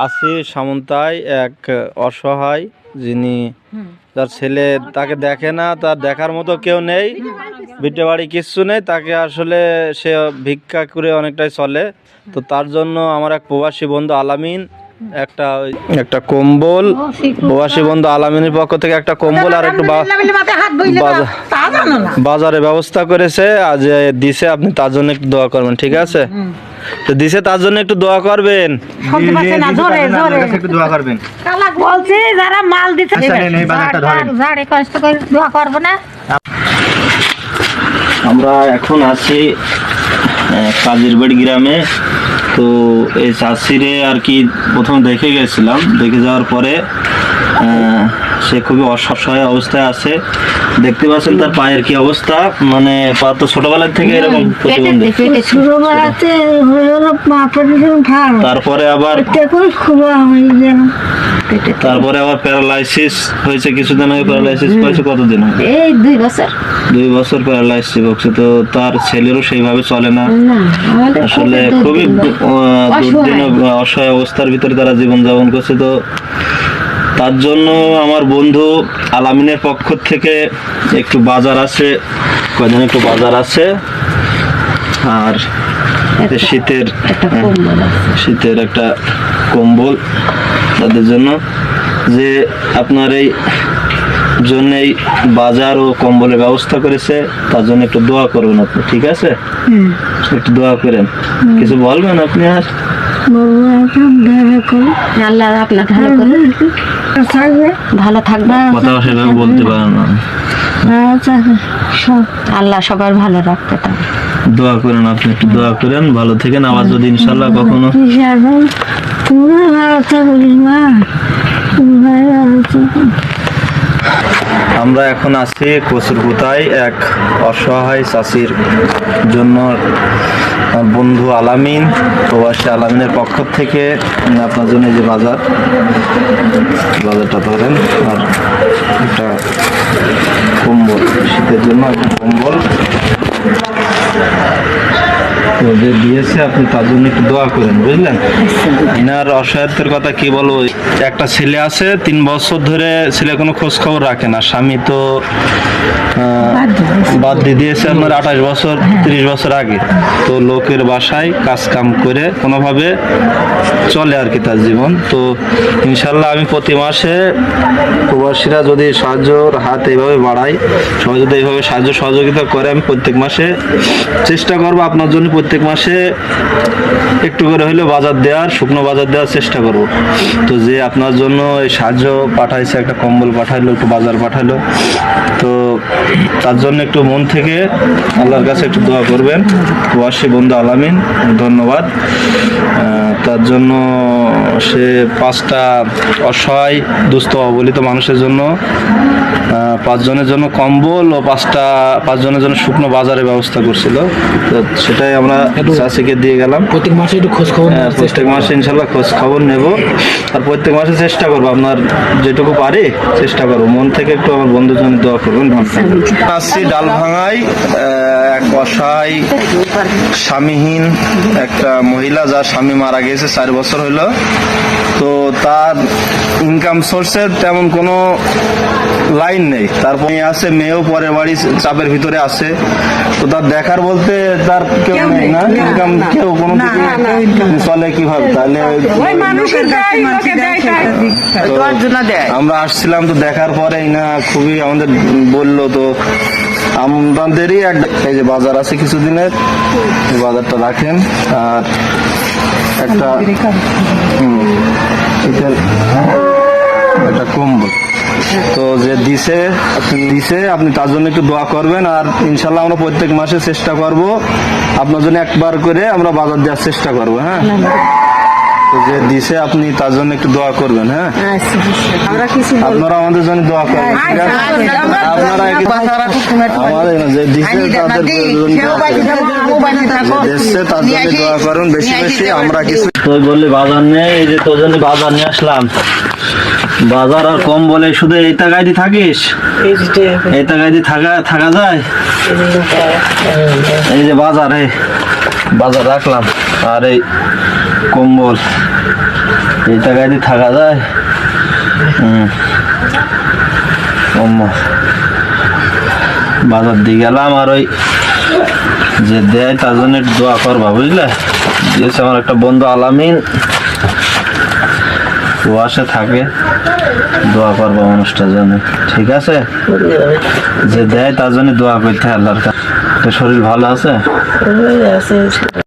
আছি সামন্তায় এক অসহায় যিনি যার ছেলে তাকে দেখে না, তার দেখার মতো কেউ নেই, ভিটে বাড়ি কিচ্ছু নেই, তাকে আসলে সে ভিক্ষা করে অনেকটাই চলে। তো তার জন্য আমার এক প্রবাসী বন্ধু আলামিন একটা কম্বল, প্রবাসী বন্ধু আলামিনের পক্ষ থেকে একটা কম্বল আর একটু বাজারে ব্যবস্থা করেছে, আজ দিছে। আপনি তার জন্য একটু দোয়া করবেন, ঠিক আছে? তো দিছে, তার জন্য একটু দোয়া করবেন। আমরা এখন আছি কাজিরবাড়ি গ্রামে। তো এই চাষিরে আর কি প্রথম দেখে গেছিলাম, দেখে যাওয়ার পরে সে খুবই অসহায় অবস্থায় আছে। দেখতে পাচ্ছেন তার পায়ের কি অবস্থা, মানে পা তো ছোটবেলার থেকে এরকম প্রতিবন্ধী। তারপরে আবার প্যারালাইসিস হয়েছে কিছুদিন আগে। প্যারালাইসিস হয়েছে কতদিন? এই 2 বছর। 2 বছর প্যারালাইসিস হচ্ছে। তো তার ছেলেরও সেইভাবে চলে না, আসলে খুবই দুর্দিন অসহায় অবস্থার ভিতরে তারা জীবনযাপন করছে। তো তার জন্য আমার বন্ধু আলামিনের পক্ষ থেকে একটু বাজার আছে, কয়দিন একটু বাজার আছে, আর শীতের একটা কম্বল তাদের জন্য। যে আপনার এই জন্যই বাজার ও কম্বলের ব্যবস্থা করেছে, তার জন্য একটু দোয়া করবেন আপনি, ঠিক আছে? একটু দোয়া করেন। কিছু বলবেন আপনি? আর আল্লাহ আপনার ভালো থাকবে, কথা সেভাবে বলতে পারেন না। আল্লাহ সবার ভালো রাখতে পারে। দোয়া করেন, আপনি একটু দোয়া করেন, ভালো থেকেন। আবার যদি ইনশাল্লাহ কখনো আমরা এখন আছি কচুরপুতায় এক অসহায় চাষির জন্য। বন্ধু আলামিন, প্রবাসী আলামিনের পক্ষ থেকে আপনার জন্য যে বাজারটা ধরেন, আর একটা কম্বল, শীতের জন্য একটা কম্বল যে দিয়েছে, আপনি তার জন্য একটু দোয়া করেন, বুঝলেন? এনার অসহায়ত্বের কথা কি বলবো। একটা ছেলে আছে, 3 বছর ধরে ছেলে কোনো খোঁজ খবর রাখে না। স্বামী তো বাদ দিয়ে দিয়েছে আপনার 28 বছর 30 বছর আগে। তো লোকের বাসায় কাজ কাম করে কোনোভাবে চলে আর কি তার জীবন। তো ইনশাল্লাহ আমি প্রতি মাসে প্রবাসীরা যদি সাহায্যর হাত এইভাবে বাড়ায়, সবাই যদি এইভাবে সাহায্য সহযোগিতা করে, আমি প্রত্যেক মাসে চেষ্টা করবো আপনার জন্য প্রত্যেক মাসে একটু করে হলেও বাজার দেওয়ার, শুকনো বাজার দেওয়ার চেষ্টা করব। তো যে আপনার জন্য এই সাহায্য পাঠাইছে, একটা কম্বল পাঠাইলো, একটু বাজার পাঠাইলো, তো তার জন্য একটু মন থেকে আল্লাহর কাছে একটু দোয়া করবেন। প্রবাসী বন্ধু আলামিন, ধন্যবাদ। তার জন্য সে 5টা অসহায় দুস্থ অবহেলিত মানুষের জন্য 5 জনের জন্য কম্বল ও 5 জনের জন্য শুকনো বাজারের ব্যবস্থা করছিল। তো সেটাই আমরা চাষিকে দিয়ে গেলাম। প্রত্যেক মাসে একটু খোঁজ খবর, প্রত্যেক মাসে ইনশাল্লাহ খোঁজ খবর নেব, আর প্রত্যেক মাসে চেষ্টা করবো, আপনার যেটুকু পারি চেষ্টা করবো। মন থেকে একটু আমার বন্ধুর জন্য দোয়া করবেন। আসছি ডালভাঙায় এক অসহায় স্বামীহীন একটা মহিলা, যার স্বামী মারা গেছে 4 বছর হইল। তো তার ইনকাম সোর্সের তেমন কোনো লাইন নেই। তারপর আছে মেয়েও পরের বাড়ি চাপের ভিতরে আছে। তো তার দেখার বলতে তার কেউ নেই না, ইনকাম কেউ কোনো চলে কিভাবে? তাহলে আমরা আসছিলাম, তো দেখার পরে না খুবই আমাদের বললো। তো আমাদেরই এই যে বাজার আছে কিছুদিনের, বাজারটা রাখেন, আর একটা কম্বল তো যে দিছে আপনি তার জন্য একটু দোয়া করবেন। আর ইনশাল্লাহ আমরা প্রত্যেক মাসে চেষ্টা করব আপনার জন্য একবার করে আমরা বাজার দেওয়ার চেষ্টা করবো। হ্যাঁ, তো যে দিছে আপনি তার জন্য একটু দোয়া করবেন। হ্যাঁ, আপনারা আমাদের জন্য দোয়া করবেন, ঠিক আছে? আপনারা আমাদের যে দিছে তাদের দিচ্ছে তার জন্য দোয়া করুন বেশি বেশি। আমরা কিছু তুই বললি বাজার নেই, এই যে তোর জন্য বাজার নিয়ে আসলাম। বাজার আর কম বলে শুধু এই টাকায় দিয়ে থাকিস? এই টাকায় দিয়ে থাকা যায়? এই যে বাজার রাখলাম, আর এই কম্বল এই টাকায় দিয়ে থাকা যায়? বাজার দিয়ে গেলাম, আর ওই যে দেয় তার জন্য একটু দোয়া করবা, বুঝলে? দিয়েছে আমার একটা বন্ধু আলামিন, ওয়াসে থাকে, দোয়া করবো মানুষটার জন্য, ঠিক আছে? যে দেয় তার জন্য দোয়া করতে হয় আল্লাহর কাছে। তো শরীর ভালো আছে?